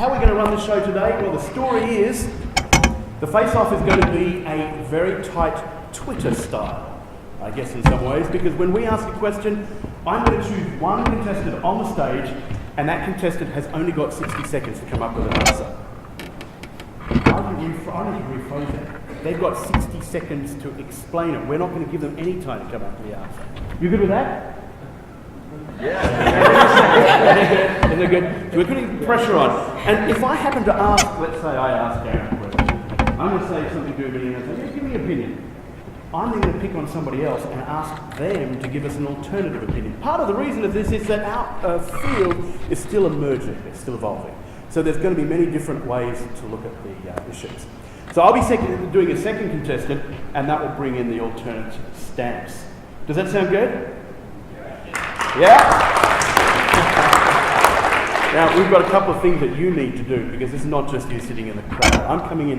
how are we going to run the show today? Well, the story is the face-off is going to be a very tight Twitter style, I guess in some ways, because when we ask a question, I'm going to choose one contestant on the stage, and that contestant has only got 60 seconds to come up with an answer. I need to rephrase that. They've got 60 seconds to explain it. We're not going to give them any time to come up with the answer. You good with that? Yeah. They're good. So we're putting pressure on. And if I happen to ask, let's say I ask Darren a question, I'm going to say something to him and say, give me an opinion. I'm then going to pick on somebody else and ask them to give us an alternative opinion. Part of the reason of this is that our field is still emerging, it's still evolving. So there's going to be many different ways to look at the issues. So I'll be doing a second contestant, and that will bring in the alternate stamps. Does that sound good? Yeah? Now, we've got a couple of things that you need to do, because it's not just you sitting in the crowd. I'm coming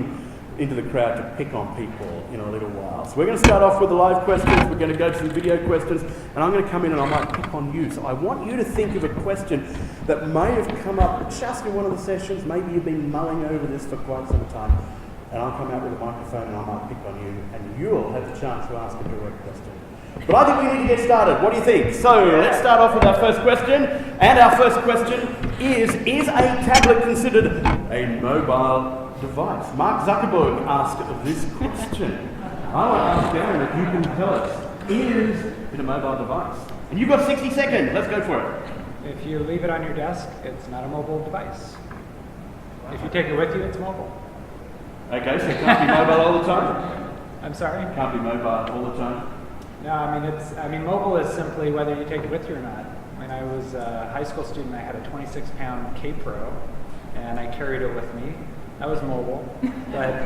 into the crowd to pick on people in a little while. So we're going to start off with the live questions, we're going to go to some video questions, and I'm going to come in and I might pick on you. So I want you to think of a question that may have come up just in one of the sessions. Maybe you've been mulling over this for quite some time, and I'll come out with a microphone and I might pick on you, and you'll have the chance to ask a direct question. But I think we need to get started. What do you think? So let's start off with our first question. And our first question is a tablet considered a mobile device? Mark Zuckerberg asked this question. I want to ask Darren if you can tell us, is it a mobile device? And you've got 60 seconds. Let's go for it. If you leave it on your desk, it's not a mobile device. If you take it with you, it's mobile. Okay, so it can't be mobile all the time? I'm sorry? Can't be mobile all the time? No, I mean, mobile is simply whether you take it with you or not. When I was a high school student, I had a 26-pound K-Pro, and I carried it with me. That was mobile. But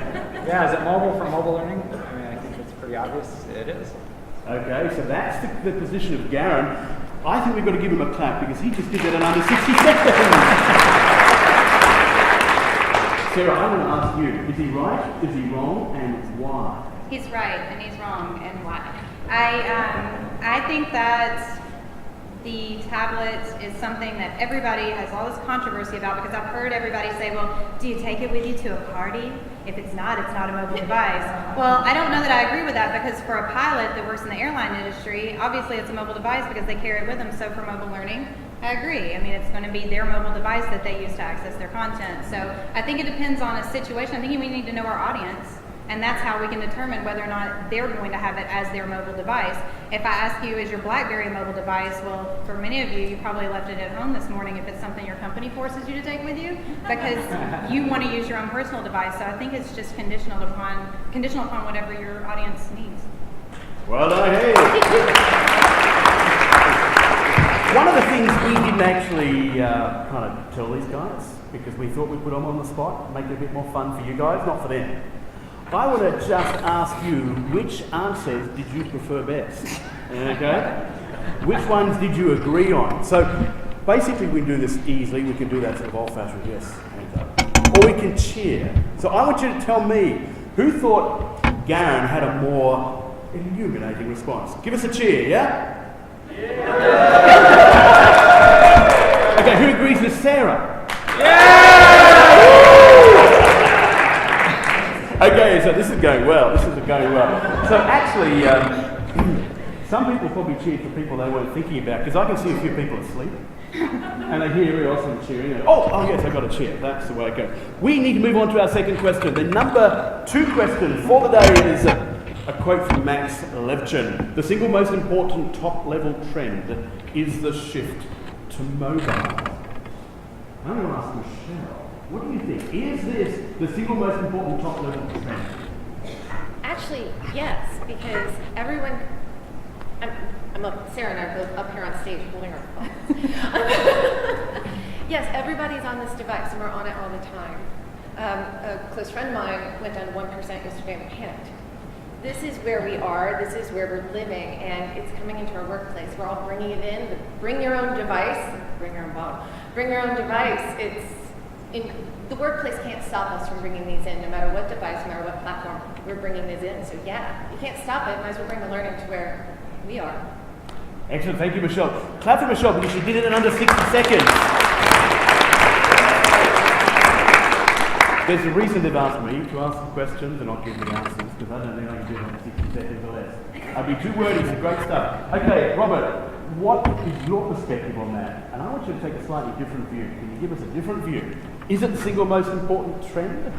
yeah, is it mobile for mobile learning? I mean, I think it's pretty obvious it is. Okay, so that's the position of Garen. I think we've got to give him a clap because he just did that in under 60 seconds. Sarah, I'm going to ask you, is he right, is he wrong, and why? He's right, and he's wrong, and why? I think that the tablet is something that everybody has all this controversy about, because I've heard everybody say, well, do you take it with you to a party? If it's not a mobile device. Well, I don't know that I agree with that, because for a pilot that works in the airline industry, obviously it's a mobile device because they carry it with them. So for mobile learning, I agree. I mean, it's going to be their mobile device that they use to access their content. So I think it depends on a situation. I think we need to know our audience, and that's how we can determine whether or not they're going to have it as their mobile device. If I ask you, is your BlackBerry a mobile device? Well, for many of you, you probably left it at home this morning if it's something your company forces you to take with you, because you want to use your own personal device. So I think it's just conditional upon whatever your audience needs. Well done, hey! One of the things we didn't actually kind of tell these guys, because we thought we'd put them on the spot, make it a bit more fun for you guys, not for them. I want to just ask you, which answers did you prefer best? Okay? Which ones did you agree on? So basically we can do this easily. We can do that sort of old-fashioned yes, hands up. Or we can cheer. So I want you to tell me, who thought Garen had a more illuminating response? Give us a cheer, yeah? Yeah! Okay, who agrees with Sarah? Yeah! Okay, so this is going well. So actually, some people probably cheered for people they weren't thinking about, because I can see a few people asleep. And they hear everybody else cheering. And, oh yes, I got a cheer. That's the way it goes. We need to move on to our second question. The number 2 question for the day is a quote from Max Levchin. The single most important top-level trend is the shift to mobile. I'm going to ask Michelle. What do you think? Is this the single most important top-level trend? Actually, yes, because everyone, Sarah and I are both up here on stage holding our phones. Yes, everybody's on this device and we're on it all the time. A close friend of mine went down to 1% yesterday and panicked. This is where we are, this is where we're living, and it's coming into our workplace. We're all bringing it in. Bring your own device, bring your own bottle, bring your own device. The workplace can't stop us from bringing these in, no matter what device, no matter what platform, we're bringing these in. So yeah, you can't stop it. Might as well bring the learning to where we are. Excellent, thank you, Michelle. Clap for Michelle because she did it in under 60 seconds. There's a reason they've asked me to ask the questions and not give the answers, because I don't think I can do it in 60 seconds or less. I'd be too wordy, some great stuff. Okay, Robert, what is your perspective on that? And I want you to take a slightly different view. Can you give us a different view? Is it the single most important trend?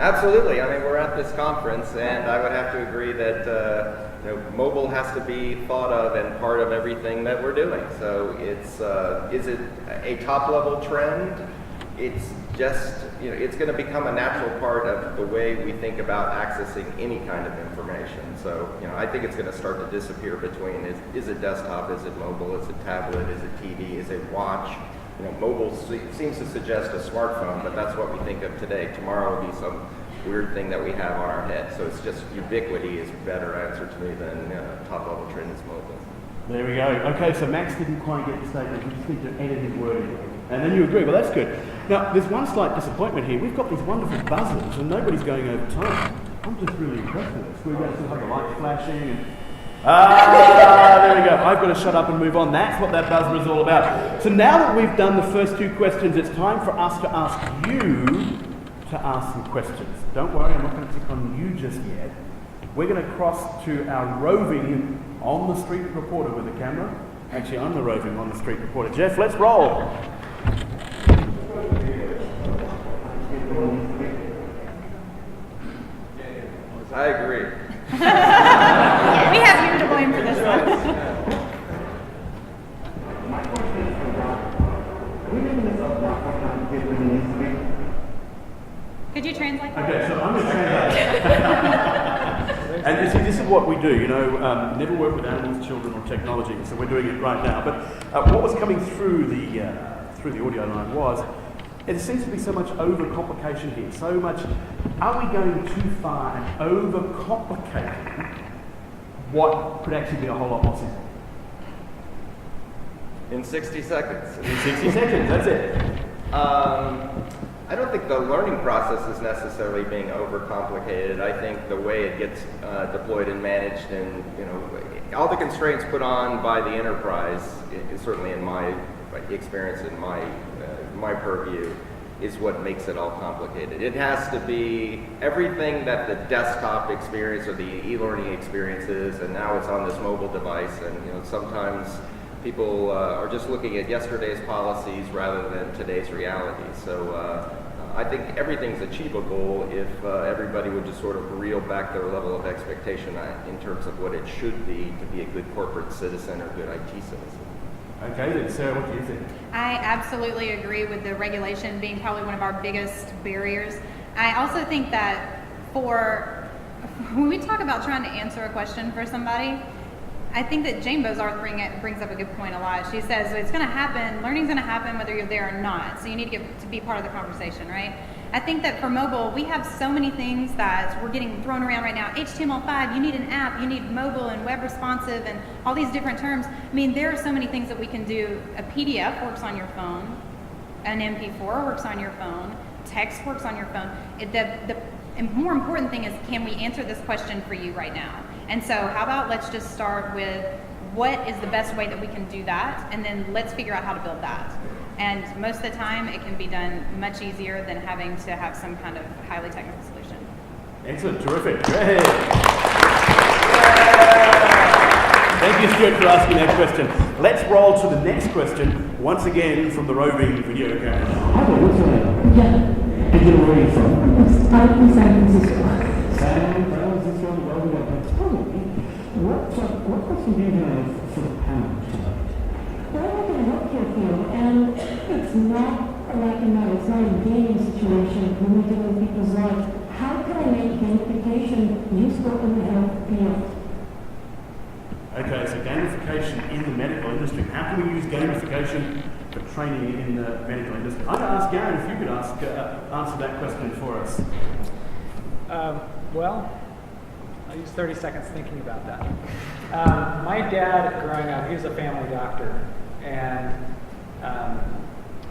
Absolutely. I mean, we're at this conference, and I would have to agree that mobile has to be thought of and part of everything that we're doing. So it's is it a top-level trend? It's just, it's going to become a natural part of the way we think about accessing any kind of information. So, I think it's going to start to disappear between is it desktop, is it mobile, is it tablet, is it TV, is it watch? Mobile seems to suggest a smartphone, but that's what we think of today. Tomorrow will be some weird thing that we have on our head. So it's just ubiquity is a better answer to me than top-level trend is mobile. There we go. Okay, so Max didn't quite get the statement. We just need to edit his wording. And then you agree. Well, that's good. Now, there's one slight disappointment here. We've got these wonderful buzzers, and nobody's going over time. I'm just really impressed with this. We've got sort of like a light flashing and... there we go. I've got to shut up and move on. That's what that buzzer is all about. So now that we've done the first two questions, it's time for us to ask you to ask some questions. Don't worry, I'm not going to pick on you just yet. We're going to cross to our roving on the street reporter with the camera. Actually, I'm the roving on the street reporter. Jeff, let's roll. I agree. We have you to blame for this one. Could you translate? Okay, so I'm going to translate. And you see, this is what we do, never work with animals, children, or technology. So we're doing it right now. But what was coming through the audio line was, there seems to be so much overcomplication here. So much, are we going too far and overcomplicating what could actually be a whole lot more simple? In 60 seconds. In 60 seconds, that's it. I don't think the learning process is necessarily being overcomplicated. I think the way it gets deployed and managed, and all the constraints put on by the enterprise, is certainly in my experience, in my purview, is what makes it all complicated. It has to be everything that the desktop experience or the e-learning experience is, and now it's on this mobile device. And sometimes people are just looking at yesterday's policies rather than today's reality. So I think everything's achievable if everybody would just sort of reel back their level of expectation in terms of what it should be to be a good corporate citizen or good IT citizen. Okay, then Sarah, what do you think? I absolutely agree with the regulation being probably one of our biggest barriers. I also think that when we talk about trying to answer a question for somebody, I think that Jane Bozarth brings up a good point a lot. She says it's going to happen, learning's going to happen whether you're there or not. So you need to get to be part of the conversation, right? I think that for mobile, we have so many things that we're getting thrown around right now. HTML5, you need an app, you need mobile and web responsive and all ththese different terms. I mean, there are so many things that we can do. A PDF works on your phone. An MP4 works on your phone. Text works on your phone. The more important thing is, can we answer this question for you right now? And so how about let's just start with what is the best way that we can do that, and then let's figure out how to build that. And most of the time, it can be done much easier than having to have some kind of highly technical solution. Excellent, terrific. Great. Thank you, Stuart, for asking that question. Let's roll to the next question, once again from the roving video camera. Hi, what's your name? Yeah. And you're where are you from? I'm from San Francisco. San Francisco, what question do you have for the panel tonight? Well, I work in the healthcare field, and it's not it's not a gaming situation when we're dealing with people's lives. How can I make gamification useful in the health field? Okay, so gamification in the medical industry. How can we use gamification for training in the medical industry? I'm going to ask Garen if you could answer that question for us. Well, I'll use 30 seconds thinking about that. My dad, growing up, he was a family doctor, and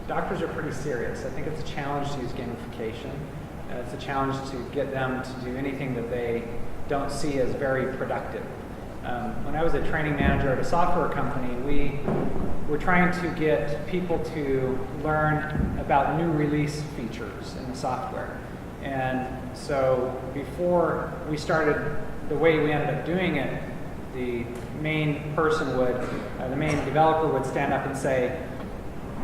doctors are pretty serious. I think it's a challenge to use gamification. It's a challenge to get them to do anything that they don't see as very productive. When I was a training manager at a software company, we were trying to get people to learn about new release features in the software. And so before we started, the way we ended up doing it, the main person would, the main developer would stand up and say,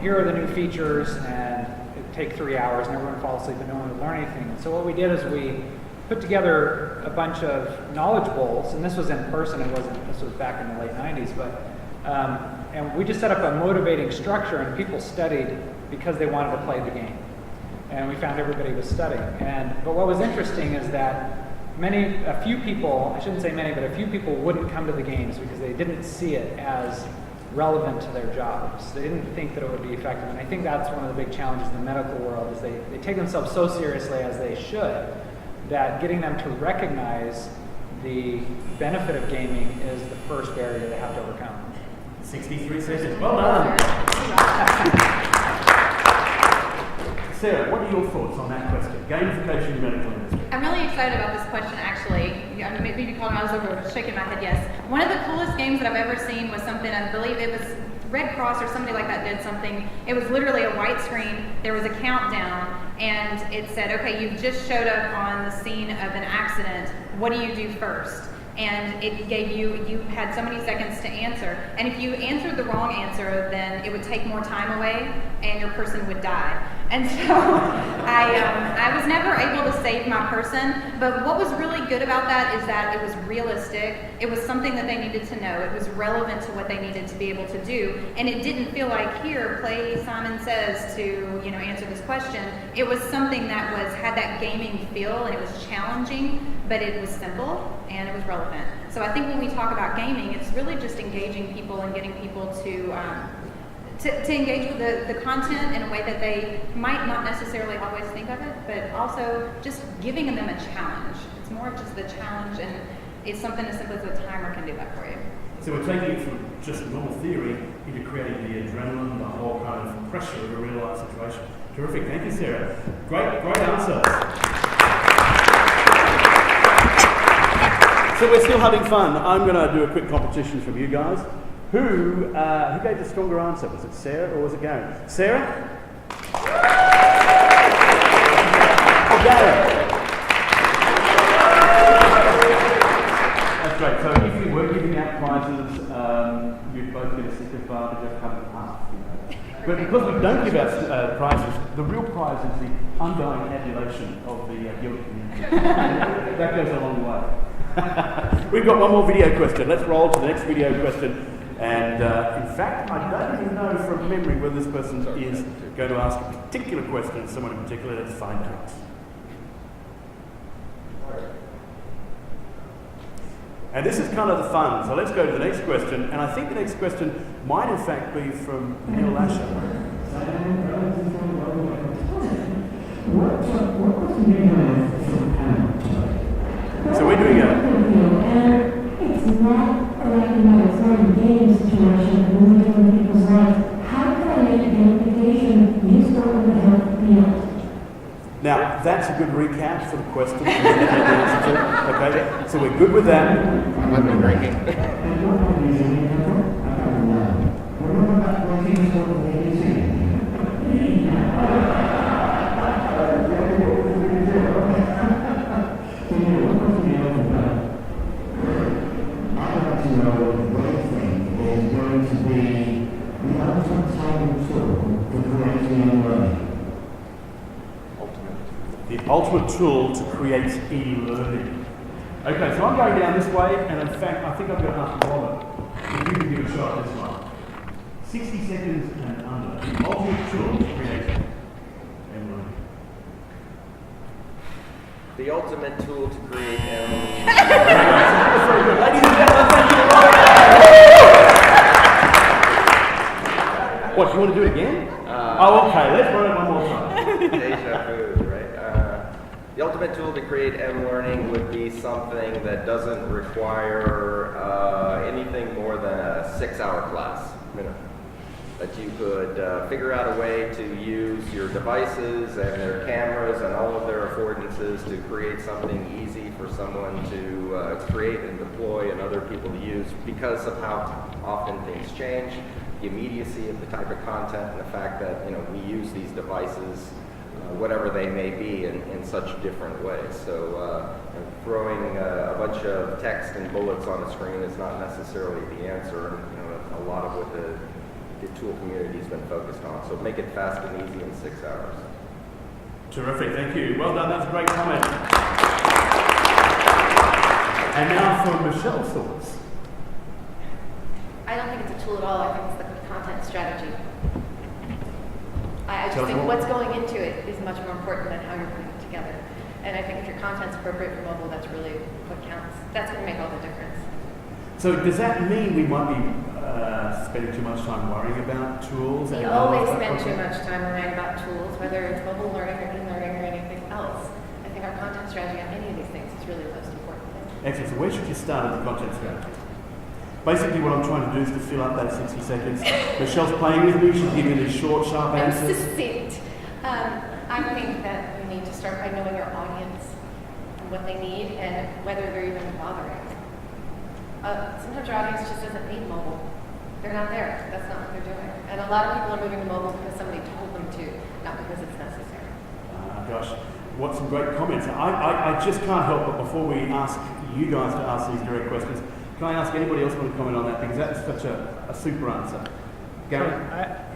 here are the new features, and it'd take 3 hours, and everyone would fall asleep and no one would learn anything. And so what we did is we put together a bunch of knowledge bowls, and this was in person, this was back in the late 90s, but, and we just set up a motivating structure, and people studied because they wanted to play the game. And we found everybody was studying. But what was interesting is that a few people, I shouldn't say many, but a few people wouldn't come to the games because they didn't see it as relevant to their jobs. They didn't think that it would be effective. And I think that's one of the big challenges in the medical world is they take themselves so seriously, as they should, that getting them to recognize the benefit of gaming is the first barrier they have to overcome. 63 seconds. Well done. Sarah, what are your thoughts on that question? Gamification in the medical industry. I'm really excited about this question, actually. Maybe you called me, I was over shaking my head, yes. One of the coolest games that I've ever seen was something, I believe it was Red Cross or somebody like that did something. It was literally a white screen, there was a countdown, and it said, okay, you've just showed up on the scene of an accident, what do you do first? And it gave you had so many seconds to answer. And if you answered the wrong answer, then it would take more time away and your person would die. And so I was never able to save my person, but what was really good about that is that it was realistic. It was something that they needed to know. It was relevant to what they needed to be able to do. And it didn't feel like, here, play Simon Says to answer this question. It was something that had that gaming feel, and it was challenging, but it was simple and it was relevant. So I think when we talk about gaming, it's really just engaging people and getting people to engage with the content in a way that they might not necessarily always think of it, but also just giving them a challenge. It's more of just the challenge, and it's something as simple as a timer can do that for you. So we're taking it from just normal theory into creating the adrenaline, the whole kind of pressure of a real life situation. Terrific, thank you, Sarah. Great answer. So we're still having fun. I'm going to do a quick competition from you guys. Who gave the stronger answer? Was it Sarah or was it Gary? Sarah? Or Gary? That's great. So if we were giving out prizes, you'd both get a stick of bar to just come and half. But because we don't give out prizes, the real prize is the undying adulation of the guild community. That goes a long way. We've got one more video question. Let's roll to the next video question. And in fact, I don't even know from memory whether this person is going to ask a particular question, someone in particular. Let's find out. And this is kind of the fun. So let's go to the next question. And I think the next question might in fact be from Neil Lasher. So we're doing it's not like it's not a game situation. We're doing people's lives. How can I make gamification useful in the health field? Now, that's a good recap for the question. Okay, so we're good with that. I've been drinking. The ultimate tool to create e-learning. Okay, so I'm going down this way, and in fact, I think I'm going to ask Robert if you can give a shot at this one. 60 seconds and under. The ultimate tool to create e-learning. The ultimate tool to create e-learning. Ladies and gentlemen, thank you, Robert. What, you want to do it again? Okay, let's run it one more time. Deja vu, right? The ultimate tool to create mLearning would be something that doesn't require anything more than a 6-hour class minimum. that you could figure out a way to use your devices and their cameras and all of their affordances to create something easy for someone to create and deploy and other people to use because of how often things change, the immediacy of the type of content, and the fact that we use these devices, whatever they may be, in such different ways. So throwing a bunch of text and bullets on a screen is not necessarily the answer. A lot of what the tool community has been focused on. So make it fast and easy in 6 hours. Terrific, thank you. Well done, that's a great comment. And now for Michelle's thoughts. I don't think it's a tool at all. I think it's the content strategy. I just think what's going into it is much more important than how you're putting it together. And I think if your content's appropriate for mobile, that's really what counts. That's going to make all the difference. So does that mean we might be spending too much time worrying about tools? We always spend too much time worrying about tools, whether it's mobile learning or e-learning or anything else. I think our content strategy on any of these things is really the most important thing. Excellent. So where should you start at the content strategy? Basically what I'm trying to do is to fill up that 60 seconds. Michelle's playing with me. She's giving me these short, sharp answers. Succinct. I think that we need to start by knowing our audience and what they need and whether they're even bothering. Sometimes your audience just doesn't need mobile. They're not there. That's not what they're doing. And a lot of people are moving to mobile because somebody told them to, not because it's necessary. Gosh, what some great comments. I just can't help but before we ask you guys to ask these direct questions, can I ask anybody else want to comment on that? Because that's such a super answer. Gary?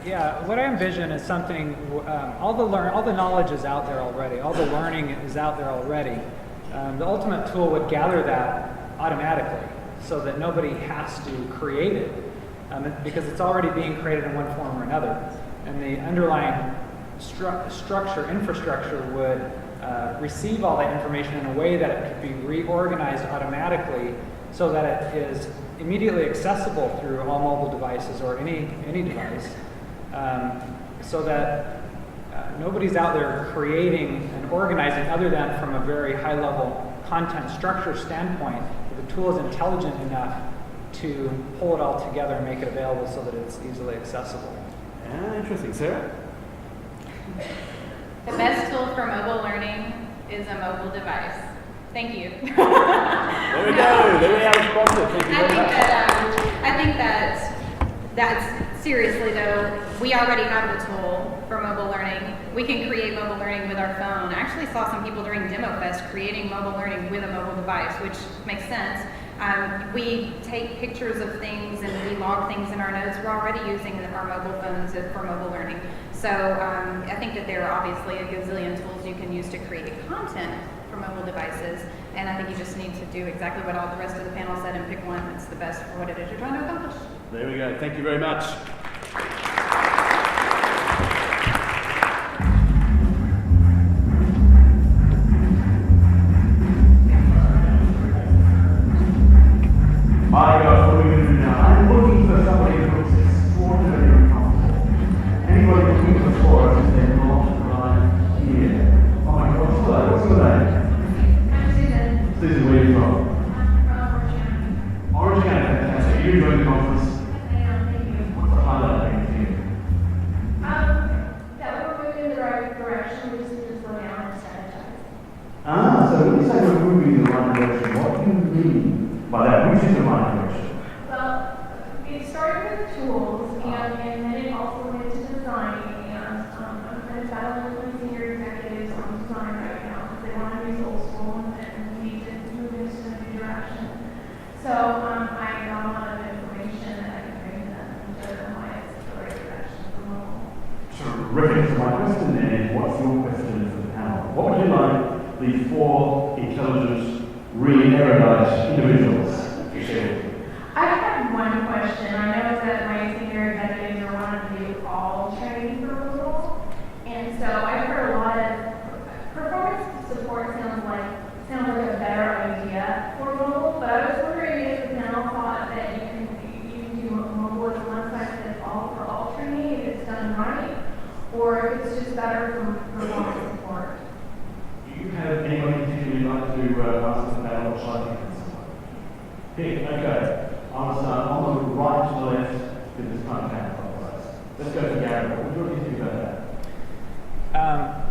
Yeah, what I envision is something, all the knowledge is out there already. All the learning is out there already. The ultimate tool would gather that automatically so that nobody has to create it because it's already being created in one form or another. And the underlying infrastructure would receive all that information in a way that it could be reorganized automatically so that it is immediately accessible through all mobile devices or any device, so that nobody's out there creating and organizing other than from a very high-level content structure standpoint. The tool is intelligent enough to pull it all together and make it available so that it's easily accessible. Interesting. Sarah? The best tool for mobile learning is a mobile device. Thank you. There we go. There we have a sponsor. Thank you very much. I think that's seriously though, we already have the tool for mobile learning. We can create mobile learning with our phone. I actually saw some people during Demo Fest creating mobile learning with a mobile device, which makes sense. We take pictures of things and we log things in our notes. We're already using our mobile phones for mobile learning. So I think that there are obviously a gazillion tools you can use to create content for mobile devices. And I think you just need to do exactly what all the rest of the panel said and pick one that's the best for what it is you're trying to accomplish. There we go. Thank you very much. Hi guys, what are we going to do now? I'm looking for somebody who looks extraordinarily uncomfortable. Anybody looking for the floor if they're not right here? Oh my God, hello, what's your name? I'm Susan. Susan, where are you from? I'm from Orange County. Orange County, fantastic. Are you enjoying the conference? I am, thank you. What's the highlight thing for you? That we're moving in the right direction, we just need to slow down and strategize. So when you say we're moving in the right direction, what do you mean by that? Which is the right direction? Well, it started with tools, and then it also went to design, and I'm kind of battling with my senior executives on design right now, because they want to use old school, and we need to move into a new direction. So I got a lot of information that I can bring to them and show them why it's the right direction for mobile. Terrific. So my question then is, what's your question for the panel? What would you like these four intelligent, really erudite individuals to share? I have one question. I know that my senior executives are wanting to do all training for mobile, and so I've heard a lot of performance support sounds like a better idea for mobile, but I was wondering if the panel thought that you can do mobile as one size fits all for all training if it's done right, or if it's just better for performance support. Do you have anybody particularly like to ask us about what side you can support? Okay. I'll start on the right to the left, because it's kind of counterclockwise. So Let's go to Gary. What do you think about that?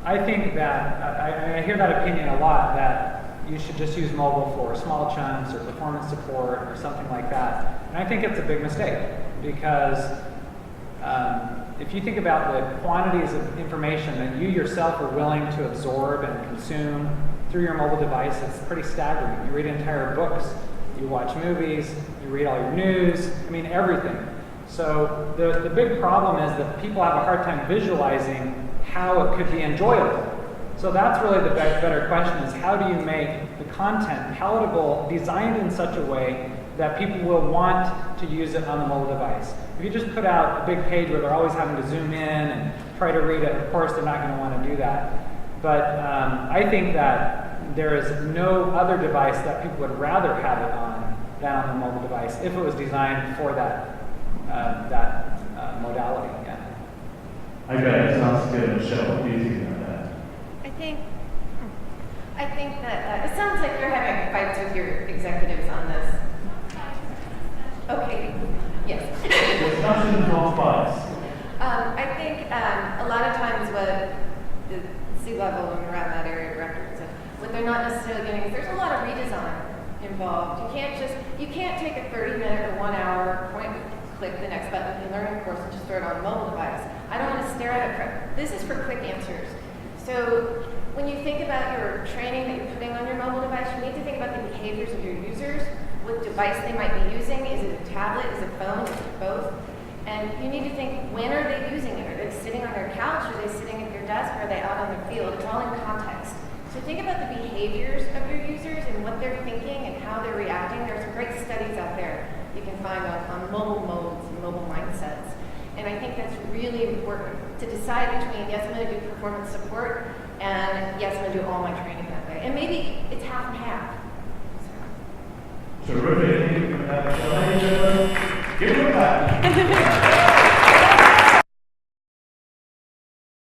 I think that, I hear that opinion a lot, that you should just use mobile for small chunks or performance support or something like that. And I think it's a big mistake because if you think about the quantities of information that you yourself are willing to absorb and consume through your mobile device, it's pretty staggering. You read entire books, you watch movies, you read all your news, I mean everything. So the big problem is that people have a hard time visualizing how it could be enjoyable. So that's really the better question is how do you make the content palatable, designed in such a way that people will want to use it on the mobile device. If you just put out a big page where they're always having to zoom in and try to read it, of course they're not going to want to do that. But I think that there is no other device that people would rather have it on than on the mobile device if it was designed for that modality. Yeah. Okay, sounds good. Michelle, what do you think about that? I think that it sounds like you're having fights with your executives on this. Okay, yes. Discussions on fights. I think a lot of times what the C-level and around that area directors, what they're not necessarily getting is there's a lot of redesign involved. You can't take a 30-minute or 1 hour point, click the next button in the learning course and just throw it on a mobile device. I don't want to stare at it. This is for quick answers. So when you think about your training that you're putting on your mobile device, you need to think about the behaviors of your users, what device they might be using. Is it a tablet? Is it a phone? Is it both? And you need to think, when are they using it? Are they sitting on their couch? Are they sitting at their desk? Are they out on the field? It's all in context. So think about the behaviors of your users and what they're thinking and how they're reacting. There's some great studies out there you can find on mobile modes and mobile mindsets. And I think that's really important to decide between, yes, I'm going to do performance support, and yes, I'm going to do all my training that way. And maybe it's half and half. Terrific. Give it a clap.